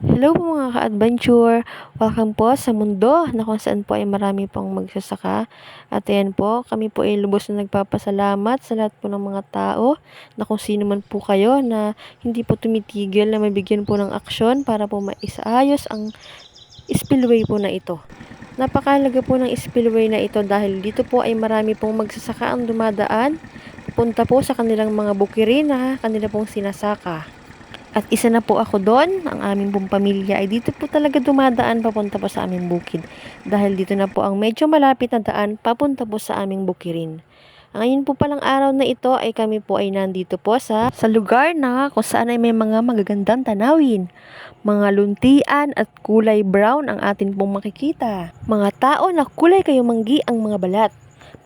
Hello po mga ka-adventure! Welcome po sa mundo na kung saan po ay marami pong magsasaka. At ayan po, kami po ay lubos na nagpapasalamat sa lahat po ng mga tao na kung sino man po kayo na hindi po tumitigil na mabigyan po ng aksyon para po maisaayos ang spillway po na ito. Napakahalaga po ng spillway na ito dahil dito po ay marami pong magsasaka ang dumadaan punta po sa kanilang mga bukirin na kanila pong sinasaka. At isa na po ako doon, ang aming pong pamilya ay dito po talaga dumadaan papunta po sa aming bukid. Dahil dito na po ang medyo malapit na daan papunta po sa aming bukirin. Ngayon po palang araw na ito ay kami po ay nandito po sa lugar na kung saan ay may mga magagandang tanawin. Mga luntian at kulay brown ang atin pong makikita. Mga tao na kulay kayumanggi ang mga balat.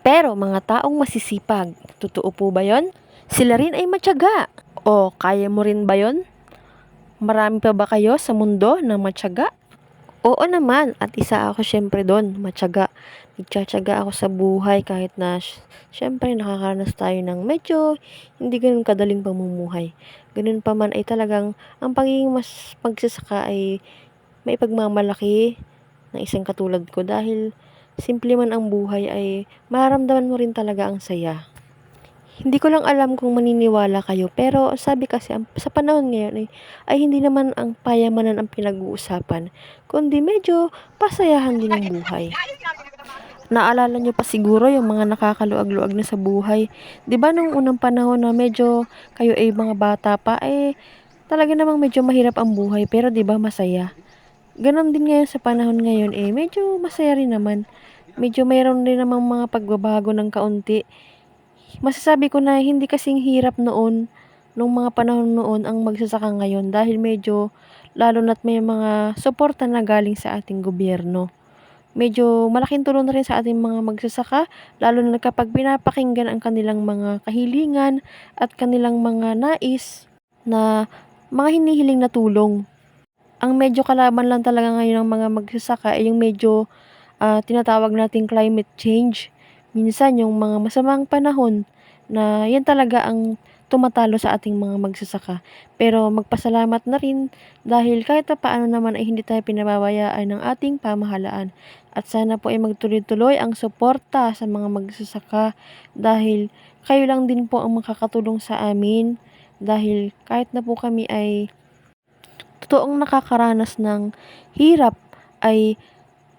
Pero mga taong masisipag. Totoo po ba yon? Sila rin ay matyaga. O kaya mo rin ba yon? Marami pa ba kayo sa mundo na matyaga? Oo naman, at isa ako syempre doon, matyaga. Nagtsatsaga ako sa buhay kahit na syempre nakakaranas tayo ng medyo hindi ganun kadaling pamumuhay. Ganun pa man ay talagang ang pagiging mas pagsasaka ay may pagmamalaki ng isang katulad ko dahil simple man ang buhay ay mararamdaman mo rin talaga ang saya. Hindi ko lang alam kung maniniwala kayo, pero sabi kasi sa panahon ngayon ay hindi naman ang payamanan ang pinag-uusapan, kundi medyo pasayahan din ang buhay. Naalala nyo pa siguro yung mga nakakaluag-luag na sa buhay. 'Di ba nung unang panahon na medyo kayo ay mga bata pa, talaga namang medyo mahirap ang buhay, pero 'di ba masaya? Ganon din ngayon sa panahon ngayon, medyo masaya rin naman. Medyo mayroon din namang mga pagbabago ng kaunti. Masasabi ko na hindi kasing hirap noon, nung mga panahon noon ang magsasaka ngayon dahil medyo lalo na't may mga suporta na galing sa ating gobyerno. Medyo malaking tulong na rin sa ating mga magsasaka lalo na kapag pinapakinggan ang kanilang mga kahilingan at kanilang mga nais na mga hinihiling na tulong. Ang medyo kalaban lang talaga ngayon ng mga magsasaka ay yung medyo tinatawag nating climate change. Minsan yung mga masamang panahon na yan talaga ang tumatalo sa ating mga magsasaka. Pero magpasalamat na rin dahil kahit pa paano naman ay hindi tayo pinababayaan ng ating pamahalaan. At sana po ay magtuloy-tuloy ang suporta sa mga magsasaka dahil kayo lang din po ang makakatulong sa amin dahil kahit na po kami ay totoong nakakaranas ng hirap ay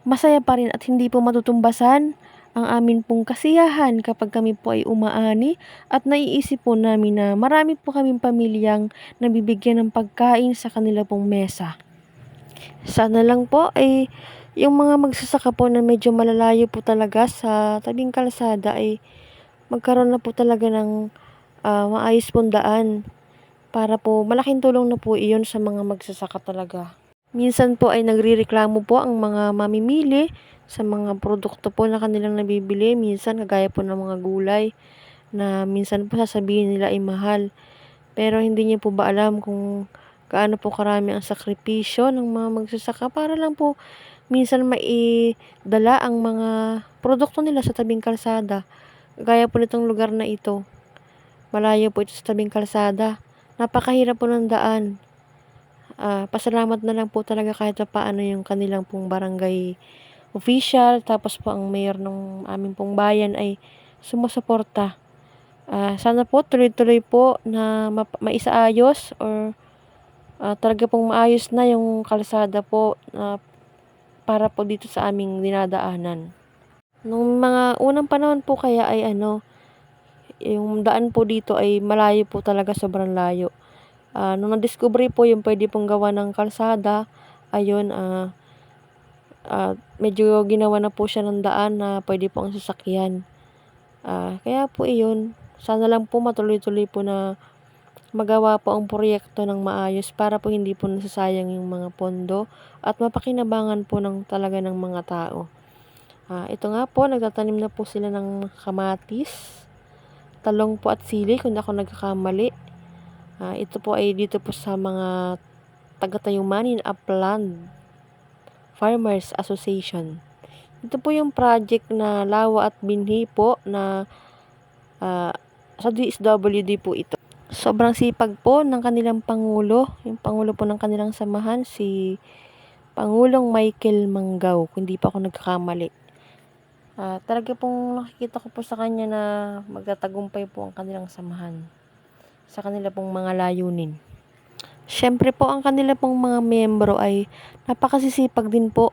masaya pa rin at hindi po matutumbasan ang amin pong kasiyahan kapag kami po ay umaani at naiisip po namin na marami po kaming pamilyang nabibigyan ng pagkain sa kanila pong mesa. Sana lang po ay yung mga magsasaka po na medyo malalayo po talaga sa tabing kalsada ay magkaroon na po talaga ng maayos pong daan para po malaking tulong na po iyon sa mga magsasaka talaga. Minsan po ay nagrereklamo po ang mga mamimili sa mga produkto po na kanilang nabibili. Minsan kagaya po ng mga gulay na minsan po sasabihin nila ay mahal. Pero hindi niyo po ba alam kung gaano po karami ang sakripisyo ng mga magsasaka para lang po minsan maidala ang mga produkto nila sa tabing kalsada. Gaya po nitong lugar na ito. Malayo po ito sa tabing kalsada. Napakahirap po ng daan. Pasalamat na lang po talaga kahit paano yung kanilang pong barangay official, tapos po ang mayor ng aming pong bayan ay sumusuporta. Sana po tuloy-tuloy po na maisaayos or talaga pong maayos na yung kalsada po para po dito sa aming dinadaanan. Nung mga unang panahon po kaya ay yung daan po dito ay malayo po talaga, sobrang layo. Nung na-discovery po yung pwede pong gawa ng kalsada, ayun, medyo ginawa na po siya ng daan na pwede po ang sasakyan. Kaya po iyon, sana lang po matuloy-tuloy po na magawa po ang proyekto ng maayos para po hindi po nasasayang yung mga pondo at mapakinabangan po ng talaga ng mga tao. Ito nga po, nagtatanim na po sila ng kamatis, talong po at sili kung ako nagkakamali. Ito po ay dito po sa mga taga-Tayumanin Upland Farmers Association. Ito po yung project na lawa at binhi po na sa DSWD po ito. Sobrang sipag po ng kanilang pangulo, yung pangulo po ng kanilang samahan, si Pangulong Michael Manggao, kung di pa ako nagkakamali. Talaga pong nakikita ko po sa kanya na magtatagumpay po ang kanilang samahan sa kanila pong mga layunin. Siyempre po ang kanila pong mga miyembro ay napakasisipag din po.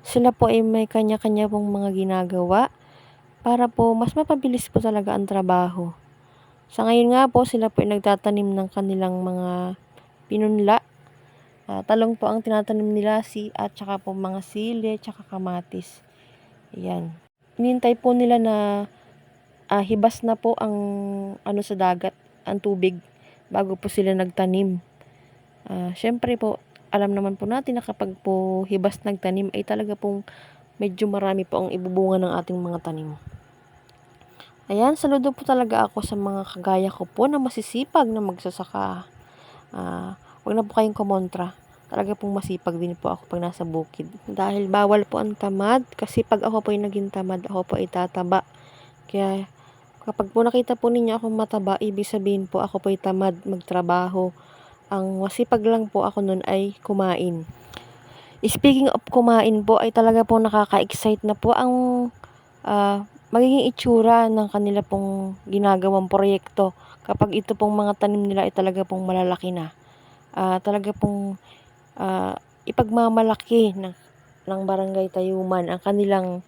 Sila po ay may kanya-kanya pong mga ginagawa para po mas mapabilis po talaga ang trabaho. Sa ngayon nga po, sila po ay nagtatanim ng kanilang mga pinunla. Talong po ang tinatanim nila at saka po mga sili, tsaka kamatis. Ayan. Hinintay po nila na hibas na po ang sa dagat, ang tubig, bago po sila nagtanim. Syempre po, alam naman po natin na kapag po hibas nagtanim ay talaga pong medyo marami po ang ibubunga ng ating mga tanim. Ayan, saludo po talaga ako sa mga kagaya ko po na masisipag na magsasaka. Huwag na po kayong kumontra. Talaga pong masipag din po ako pag nasa bukid. Dahil bawal po ang tamad, kasi pag ako po ay naging tamad, ako po ay tataba. Kaya kapag po nakita po ninyo ako mataba, ibig sabihin po ako po ay tamad magtrabaho. Ang masipag lang po ako nun ay kumain. Speaking of kumain po, ay talaga po nakaka-excite na po ang magiging itsura ng kanila pong ginagawang proyekto kapag ito pong mga tanim nila ay talaga pong malalaki na. Talaga pong ipagmamalaki ng Barangay Tayuman ang kanilang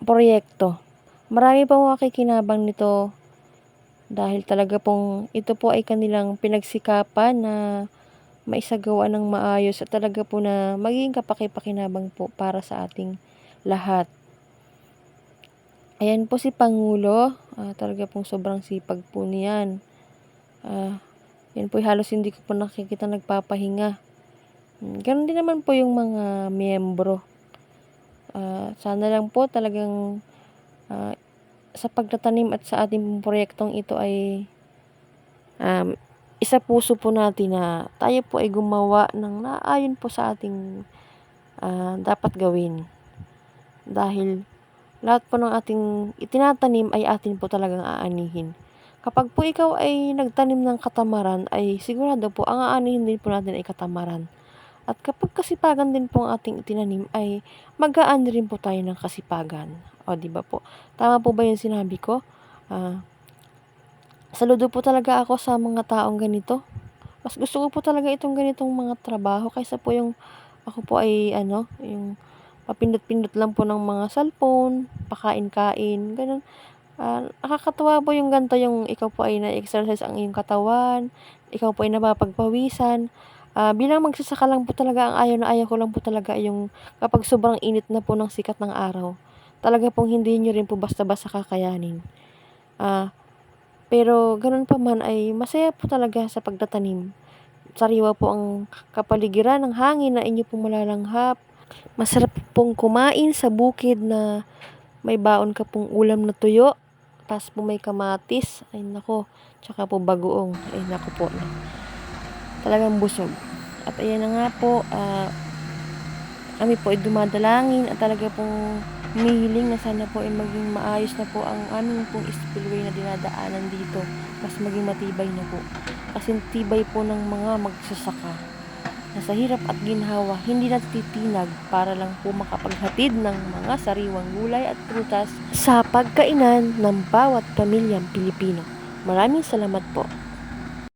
proyekto. Marami pong makikinabang nito dahil talaga pong ito po ay kanilang pinagsikapan na maisagawa ng maayos at talaga po na magiging kapaki-pakinabang po para sa ating lahat. Ayan po si Pangulo, talaga pong sobrang sipag po niyan. Yan po halos hindi ko po nakikita nagpapahinga. Ganun din naman po yung mga miyembro. Sana lang po talagang sa pagtatanim at sa ating proyektong ito ay isa puso po natin na tayo po ay gumawa ng naayon po sa ating dapat gawin. Dahil lahat po ng ating itinatanim ay atin po talagang aanihin. Kapag po ikaw ay nagtanim ng katamaran, ay sigurado po ang aanihin din po natin ay katamaran. At kapag kasipagan din po ang ating itinanim, ay mag-aani rin po tayo ng kasipagan. O, di ba po? Tama po ba yung sinabi ko? Saludo po talaga ako sa mga taong ganito. Mas gusto ko po talaga itong ganitong mga trabaho kaysa po yung ako po ay yung papindot-pindot lang po ng mga cellphone, pakain-kain, ganun. Nakakatuwa po yung ganito, yung ikaw po ay na-exercise ang iyong katawan, ikaw po ay napapagpawisan. Bilang magsasaka lang po talaga, ang ayaw na ayaw ko lang po talaga yung kapag sobrang init na po ng sikat ng araw. Talaga pong hindi nyo rin po basta-basta kakayanin. Pero ganun pa man ay masaya po talaga sa pagtatanim. Sariwa po ang kapaligiran ng hangin na inyo pong malalanghap. Masarap pong kumain sa bukid na may baon ka pong ulam na tuyo. Tapos po may kamatis. Ay nako. Tsaka po bagoong. Ay nako po. Talagang busog. At ayan na nga po. Kami po ay dumadalangin at talaga pong humihiling na sana po ay maging maayos na po ang aming pong spillway na dinadaanan dito. Mas maging matibay na po. Kasi tibay po ng mga magsasaka. Sa hirap at ginhawa, hindi natitinag para lang po makapaghatid ng mga sariwang gulay at prutas sa pagkainan ng bawat pamilyang Pilipino. Maraming salamat po.